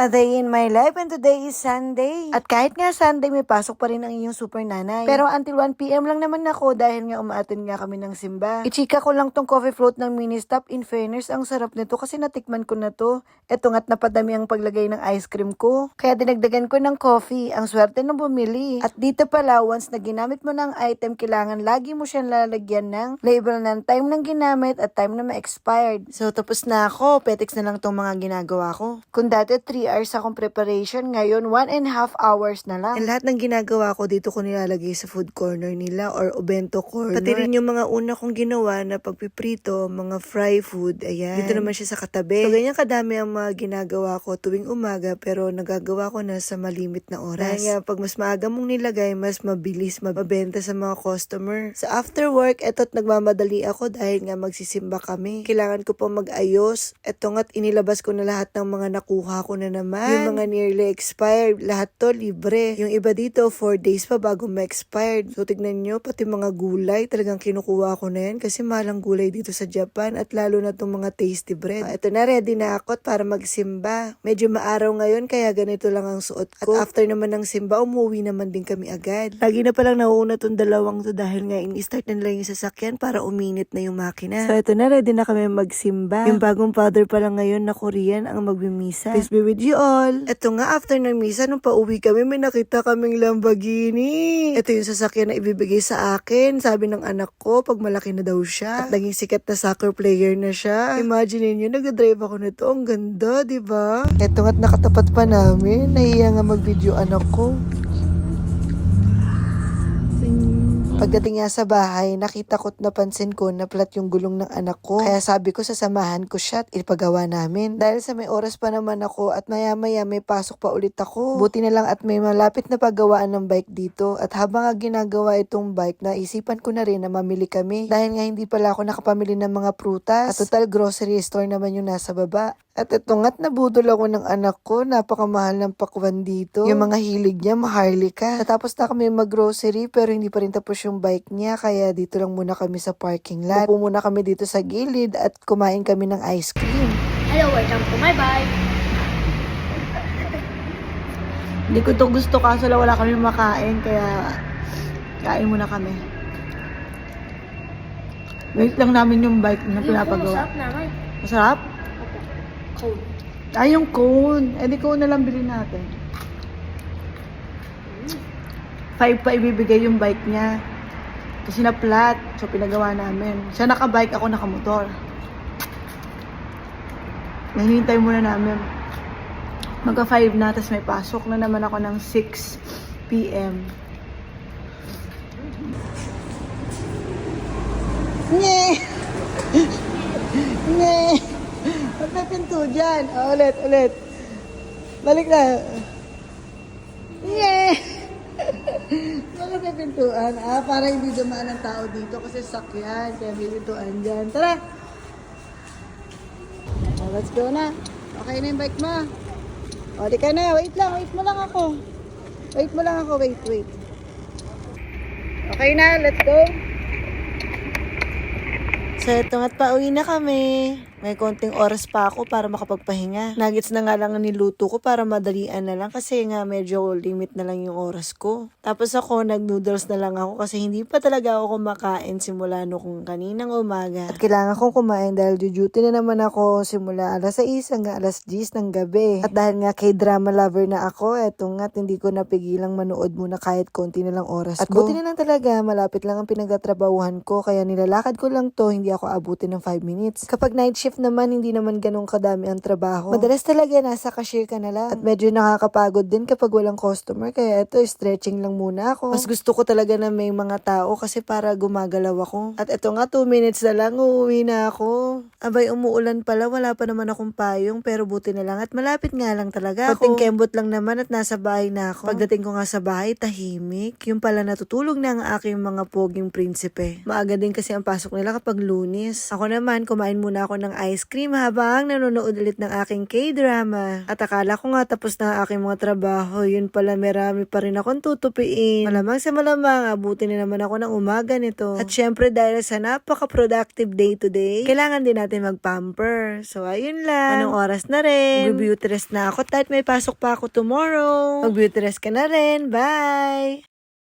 A day in my life and today is Sunday. At kahit nga Sunday, may pasok pa rin ang iyong super nanay. Pero until 1 PM lang naman ako dahil nga umaattend nga kami ng simba. Ichika ko lang tong coffee float ng mini stop. In fairness, ang sarap nito kasi natikman ko na to. Eto nga't napadami ang paglagay ng ice cream ko. Kaya dinagdagan ko ng coffee. Ang swerte ng bumili. At dito pala, once na ginamit mo ng item, kailangan lagi mo siyang lalagyan ng label ng time ng ginamit at time na ma-expired. So tapos na ako. Petics na lang tong mga ginagawa ko. Kung dati 3 hours akong preparation, ngayon 1.5 hours na lang. And lahat ng ginagawa ko dito ko nilalagay sa food corner nila or obento corner. Pati rin yung mga una kong ginawa na pagpiprito, mga fry food, ayan. Dito naman siya sa katabi. So ganyan kadami ang mga ginagawa ko tuwing umaga pero nagagawa ko na sa malimit na oras. Dahil nga pag mas maaga mong nilagay, mas mabilis mabenta sa mga customer. Sa after work, eto't nagmamadali ako dahil nga magsisimba kami. Kailangan ko pa mag-ayos. Eto nga't inilabas ko na lahat ng mga nakuha ko na naman. Yung mga nearly expired, lahat to libre. Yung iba dito, 4 days pa bago ma-expired. So tignan nyo, pati mga gulay, talagang kinukuha ko na yan kasi malang gulay dito sa Japan at lalo na tong mga tasty bread. Ito na, ready na ako para magsimba. Medyo maaraw ngayon kaya ganito lang ang suot ko. At after naman ng simba, umuwi naman din kami agad. Lagi na palang nauuna tong dalawang to dahil nga in-start na nila yung sasakyan para uminit na yung makina. So ito na, ready na kami magsimba. Yung bagong father pa lang ngayon na Korean ang magbimisa. Peace be with you all. Ito nga, after ng misa, nung pauwi kami, may nakita kaming Lamborghini. Ito yung sasakyan na ibibigay sa akin. Sabi ng anak ko, pag malaki na daw siya. At naging sikat na soccer player na siya. Imagine niyo, nag-drive ako nito. Ang ganda, di ba? Ito nga't nakatapat pa namin. Nahiya nga mag-video anak ko. Pagdating nga sa bahay, nakita ko't napansin ko na flat yung gulong ng anak ko. Kaya sabi ko sasamahan ko siya at ipagawa namin. Dahil sa may oras pa naman ako at maya-maya may pasok pa ulit ako. Buti na lang at may malapit na paggawaan ng bike dito. At habang nga ginagawa itong bike, naisipan ko na rin na mamili kami. Dahil nga hindi pala ako nakapamili ng mga prutas. At total grocery store naman yung nasa baba. At ito nga't nabudol ako ng anak ko. Napakamahal ng pakwan dito. Yung mga hilig niya, maharlika. Natapos na kami mag-grocery pero hindi pa rin tapos yung bike niya. Kaya dito lang muna kami sa parking lot. Upo muna kami dito sa gilid at kumain kami ng ice cream. Hello, welcome to my bike. Hindi ko to gusto kaso wala kami makain kaya kain muna kami. Wait lang namin yung bike na pinapagawa. Masarap naman. Masarap? Cold. Ay, yung cone. Eh, di cone na lang bilhin natin. 5 pa ibibigay yung bike niya. Kasi na flat. So, pinagawa namin. Siya naka-bike, ako naka-motor. Hinihintay muna namin. Magka 5 na, tapos may pasok na naman ako ng 6 PM. Nye! Nye! Huwag na pinto dyan. Ulit. Balik na. Nye! Bakit may pintuan? Para hindi dumaan ang tao dito kasi sakyan. Kaya may pintuan dyan. Tara! Let's go na. Okay na yung bike mo. Di ka na. Wait mo lang ako. Wait. Okay na, let's go. So, ito nga't pauwi na kami. May konting oras pa ako para makapagpahinga. Nuggets na nga lang ang niluto ko para madalian na lang kasi nga medyo limit na lang yung oras ko. Tapos ako, nag-noodles na lang ako kasi hindi pa talaga ako kumakain simula nung kaninang umaga. At kailangan kong kumain dahil duty na naman ako simula alas 6 hanggang alas 10 ng gabi. At dahil nga kay drama lover na ako, eto nga't hindi ko napigilang manood muna kahit konti na lang oras ko. At buti na lang talaga, malapit lang ang pinagtatrabahuhan ko kaya nilalakad ko lang to, hindi ako abutin ng 5 minutes. Kapag night shift naman, hindi naman ganun kadami ang trabaho. Madalas talaga nasa cashier ka na lang. At medyo nakakapagod din kapag walang customer. Kaya ito, stretching lang muna ako. Mas gusto ko talaga na may mga tao kasi para gumagalaw ako. At ito nga, 2 minutes na lang, uuwi na ako. Abay, umuulan pala, wala pa naman akong payong pero buti na lang. At malapit nga lang talaga ako. Konting kembot lang naman at nasa bahay na ako. Pagdating ko nga sa bahay, tahimik. Yung pala natutulog na ang aking mga poging prinsipe. Maaga din kasi ang pasok nila kapag Lunes. Ako naman, kumain muna ako ng ice cream habang nanonood ulit ng aking K-drama. At akala ko nga tapos na ang aking mga trabaho, yun pala marami pa rin akong tutupiin. Malamang sa malamang, abutin na naman ako ng umaga nito. At syempre dahil sa napaka-productive day today, kailangan din natin mag-pamper. So ayun lang. Anong oras na rin? Mag-beauty rest na ako kahit may pasok pa ako tomorrow. Mag-beauty rest ka na rin. Bye!